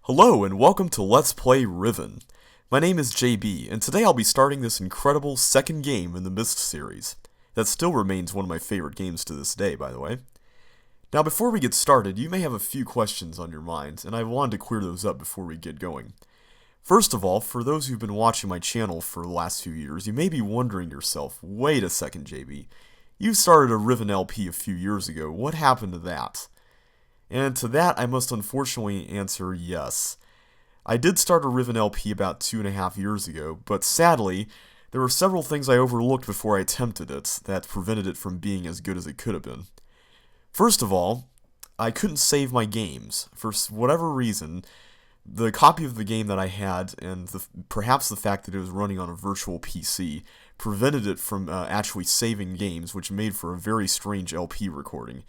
Hello and welcome to Let's Play Riven. My name is JB, and today I'll be starting this incredible second game in the Myst series. That still remains one of my favorite games to this day, by the way. Now before we get started, you may have a few questions on your mind, and I wanted to clear those up before we get going. First of all, for those who've been watching my channel for the last few years, you may be wondering yourself, wait a second JB, you started a Riven LP a few years ago, what happened to that? And to that, I must unfortunately answer yes. I did start a Riven LP about 2.5 years ago, but sadly, there were several things I overlooked before I attempted it that prevented it from being as good as it could have been. First of all, I couldn't save my games. For whatever reason, the copy of the game that I had, and perhaps the fact that it was running on a virtual PC, prevented it from actually saving games, which made for a very strange LP recording.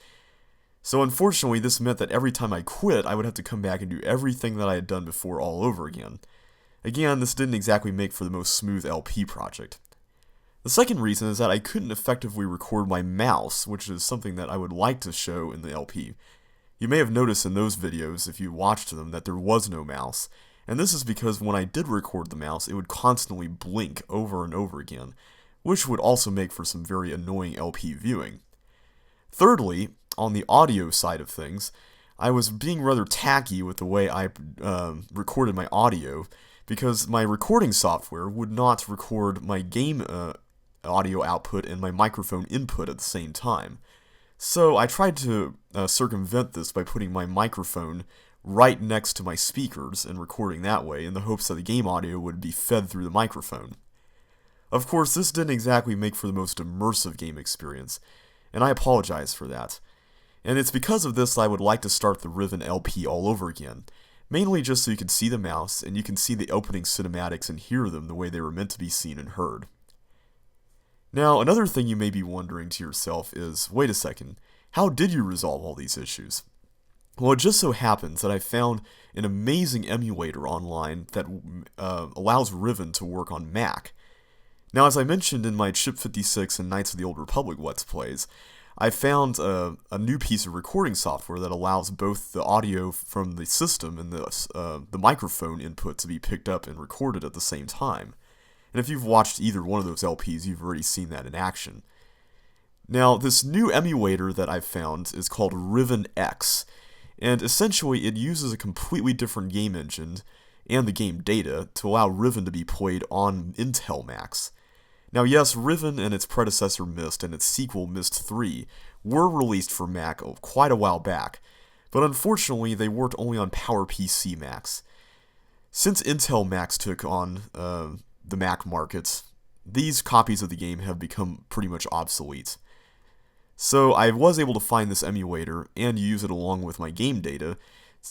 So unfortunately, this meant that every time I quit, I would have to come back and do everything that I had done before all over again. Again, this didn't exactly make for the most smooth LP project. The second reason is that I couldn't effectively record my mouse, which is something that I would like to show in the LP. You may have noticed in those videos, if you watched them, that there was no mouse, and this is because when I did record the mouse, it would constantly blink over and over again, which would also make for some very annoying LP viewing. Thirdly, on the audio side of things, I was being rather tacky with the way I recorded my audio, because my recording software would not record my game audio output and my microphone input at the same time. So I tried to circumvent this by putting my microphone right next to my speakers and recording that way in the hopes that the game audio would be fed through the microphone. Of course, this didn't exactly make for the most immersive game experience, and I apologize for that. And it's because of this that I would like to start the Riven LP all over again, mainly just so you can see the mouse and you can see the opening cinematics and hear them the way they were meant to be seen and heard. Now, another thing you may be wondering to yourself is, wait a second, how did you resolve all these issues? Well, it just so happens that I found an amazing emulator online that allows Riven to work on Mac. Now, as I mentioned in my Chip 56 and Knights of the Old Republic Let's Plays, I found a new piece of recording software that allows both the audio from the system and the microphone input to be picked up and recorded at the same time. And if you've watched either one of those LPs, you've already seen that in action. Now, this new emulator that I've found is called Riven X, and essentially it uses a completely different game engine and the game data to allow Riven to be played on Intel Macs. Now yes, Riven and its predecessor Myst and its sequel Myst 3 were released for Mac quite a while back, but unfortunately they worked only on PowerPC Macs. Since Intel Macs took on the Mac markets, these copies of the game have become pretty much obsolete. So I was able to find this emulator and use it along with my game data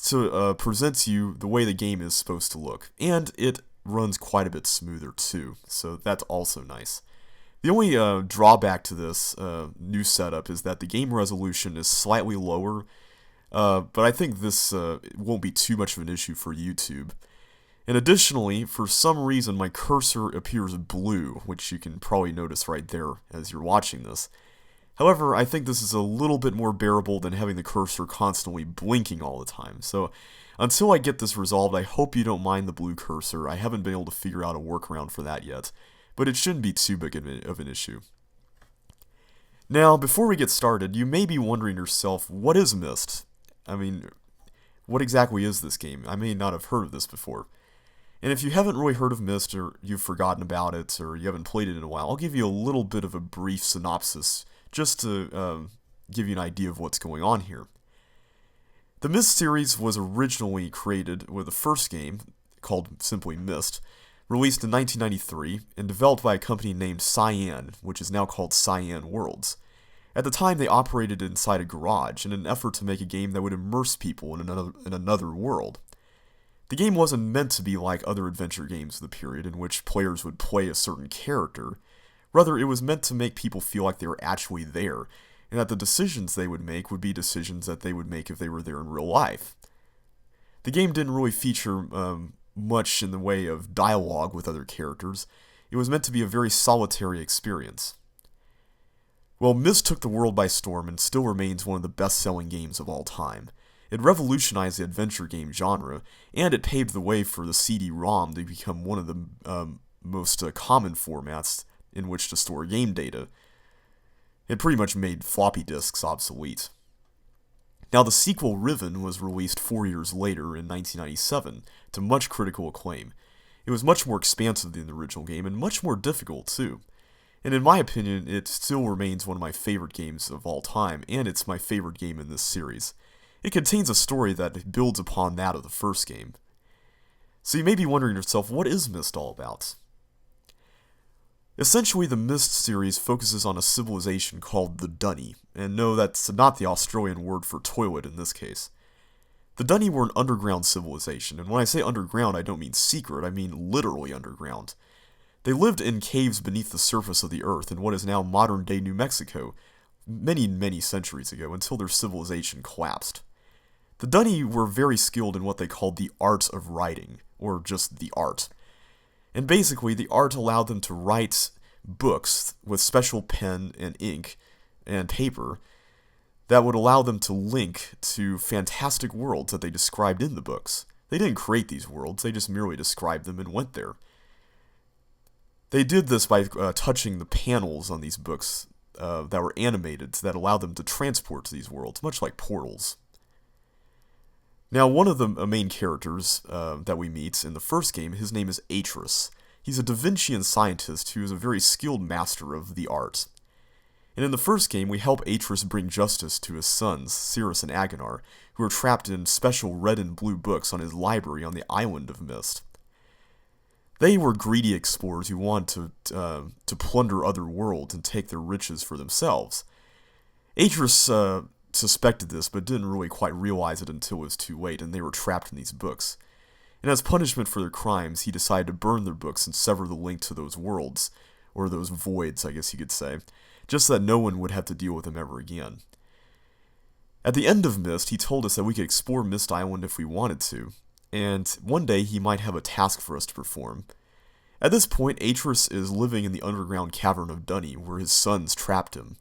to present to you the way the game is supposed to look, and it runs quite a bit smoother too, so that's also nice. The only drawback to this new setup is that the game resolution is slightly lower, but I think this won't be too much of an issue for YouTube. And additionally, for some reason my cursor appears blue, which you can probably notice right there as you're watching this. However, I think this is a little bit more bearable than having the cursor constantly blinking all the time, so until I get this resolved, I hope you don't mind the blue cursor. I haven't been able to figure out a workaround for that yet, but it shouldn't be too big of an issue. Now, before we get started, you may be wondering yourself, what is Myst? I mean, what exactly is this game? I may not have heard of this before. And if you haven't really heard of Myst, or you've forgotten about it, or you haven't played it in a while, I'll give you a little bit of a brief synopsis, just to give you an idea of what's going on here. The Myst series was originally created with the first game, called simply Myst, released in 1993 and developed by a company named Cyan, which is now called Cyan Worlds. At the time, they operated inside a garage in an effort to make a game that would immerse people in another world. The game wasn't meant to be like other adventure games of the period in which players would play a certain character. Rather, it was meant to make people feel like they were actually there, and that the decisions they would make would be decisions that they would make if they were there in real life. The game didn't really feature much in the way of dialogue with other characters. It was meant to be a very solitary experience. Well, Myst took the world by storm and still remains one of the best-selling games of all time. It revolutionized the adventure game genre, and it paved the way for the CD-ROM to become one of the most common formats in which to store game data. It pretty much made floppy disks obsolete. Now, the sequel Riven was released 4 years later in 1997 to much critical acclaim. It was much more expansive than the original game and much more difficult too. And in my opinion, it still remains one of my favorite games of all time, and it's my favorite game in this series. It contains a story that builds upon that of the first game. So you may be wondering yourself, what is Myst all about? Essentially, the Myst series focuses on a civilization called the Dunny, and no, that's not the Australian word for toilet in this case. The Dunny were an underground civilization, and when I say underground, I don't mean secret, I mean literally underground. They lived in caves beneath the surface of the earth in what is now modern-day New Mexico, many centuries ago, until their civilization collapsed. The Dunny were very skilled in what they called the art of writing, or just the art. And basically, the art allowed them to write books with special pen and ink and paper that would allow them to link to fantastic worlds that they described in the books. They didn't create these worlds, they just merely described them and went there. They did this by touching the panels on these books that were animated that allowed them to transport to these worlds, much like portals. Now, one of the main characters that we meet in the first game, his name is Atris. He's a Da Vincian scientist who is a very skilled master of the art. And in the first game, we help Atris bring justice to his sons, Cirrus and Agonar, who are trapped in special red and blue books on his library on the island of Myst. They were greedy explorers who wanted to plunder other worlds and take their riches for themselves. Atris suspected this, but didn't really quite realize it until it was too late, and they were trapped in these books. And as punishment for their crimes, he decided to burn their books and sever the link to those worlds, or those voids, I guess you could say, just so that no one would have to deal with them ever again. At the end of Myst, he told us that we could explore Myst Island if we wanted to, and one day he might have a task for us to perform. At this point, Atris is living in the underground cavern of Dunny, where his sons trapped him.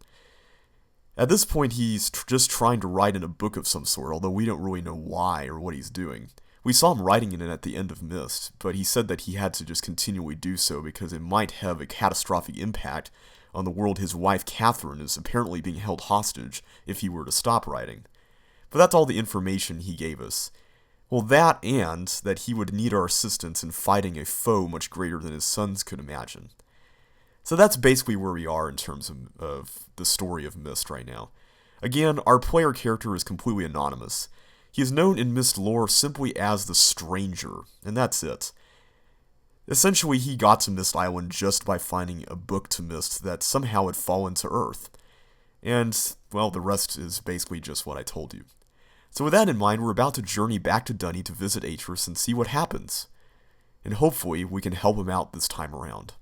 At this point, he's just trying to write in a book of some sort, although we don't really know why or what he's doing. We saw him writing in it at the end of Myst, but he said that he had to just continually do so because it might have a catastrophic impact on the world his wife Catherine is apparently being held hostage if he were to stop writing. But that's all the information he gave us. Well, that and that he would need our assistance in fighting a foe much greater than his sons could imagine. So that's basically where we are in terms of the story of Myst right now. Again, our player character is completely anonymous. He is known in Myst lore simply as the Stranger, and that's it. Essentially, he got to Myst Island just by finding a book to Myst that somehow had fallen to Earth. And, well, the rest is basically just what I told you. So with that in mind, we're about to journey back to Dunny to visit Atris and see what happens. And hopefully, we can help him out this time around.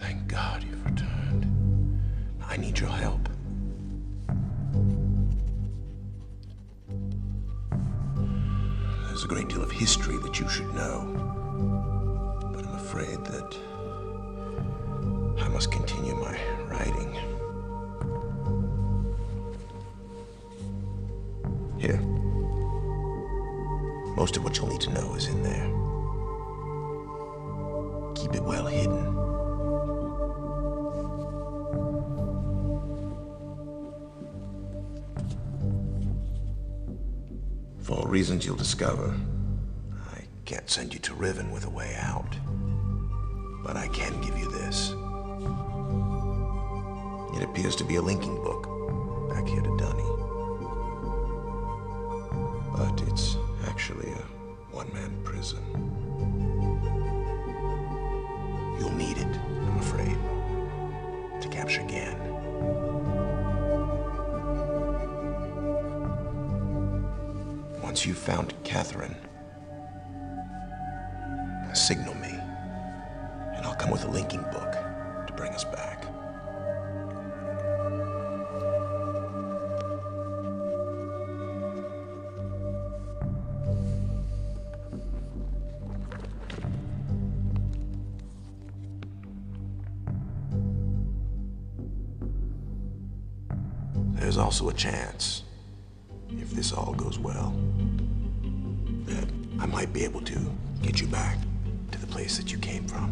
Thank God you've returned. I need your help. There's a great deal of history that you should know, but I'm afraid that I must continue my writing. Here. Most of what you'll need to know is in there. Keep it well hidden. For all reasons you'll discover, I can't send you to Riven with a way out. But I can give you this. It appears to be a linking book back here to Dunny. But it's actually a one-man prison. You'll need it, I'm afraid, to capture Gan. Once you've found Catherine, signal me, and I'll come with a linking book to bring us back. There's also a chance, if this all goes well, that I might be able to get you back to the place that you came from.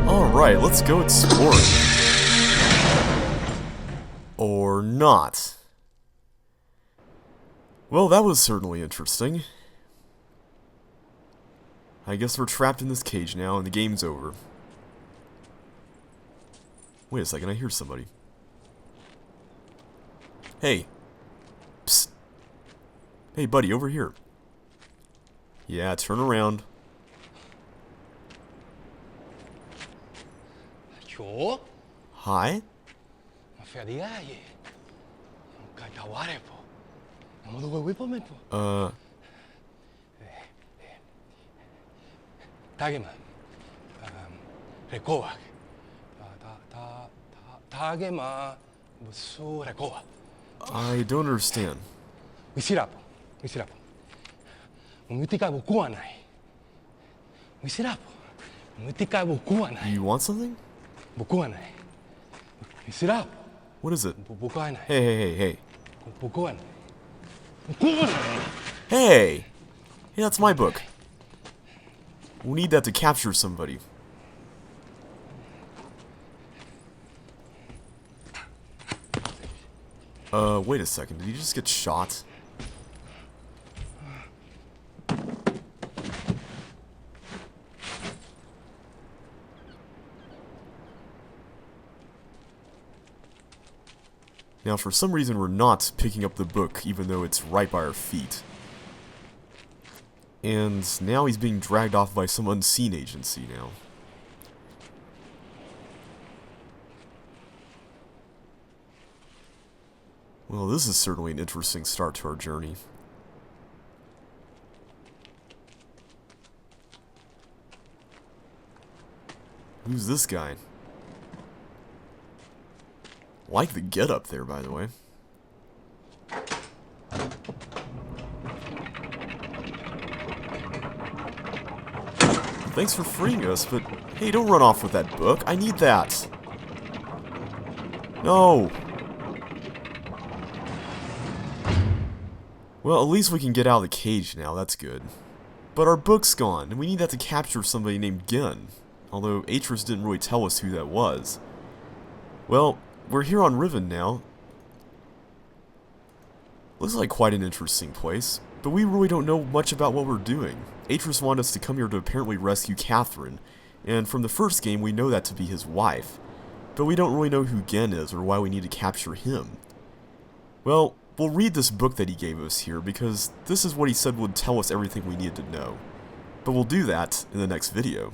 Alright, let's go exploring. Or not. Well, that was certainly interesting. I guess we're trapped in this cage now, and the game's over. Wait a second, I hear somebody. Hey. Psst. Hey, buddy, over here. Yeah, turn around. Hi? I don't understand. You want something? What is it? Hey. Hey! Hey, that's my book. We need that to capture somebody. Wait a second. Did he just get shot? Now, for some reason, we're not picking up the book, even though it's right by our feet. And now he's being dragged off by some unseen agency now. Well, this is certainly an interesting start to our journey. Who's this guy? Like the get-up there, by the way. Thanks for freeing us, but hey, don't run off with that book. I need that. No. Well, at least we can get out of the cage now. That's good. But our book's gone, and we need that to capture somebody named Gen. Although Atris didn't really tell us who that was. Well, we're here on Riven now. Looks like quite an interesting place, but we really don't know much about what we're doing. Atris wanted us to come here to apparently rescue Catherine, and from the first game we know that to be his wife. But we don't really know who Gen is or why we need to capture him. Well, we'll read this book that he gave us here because this is what he said would tell us everything we needed to know. But we'll do that in the next video.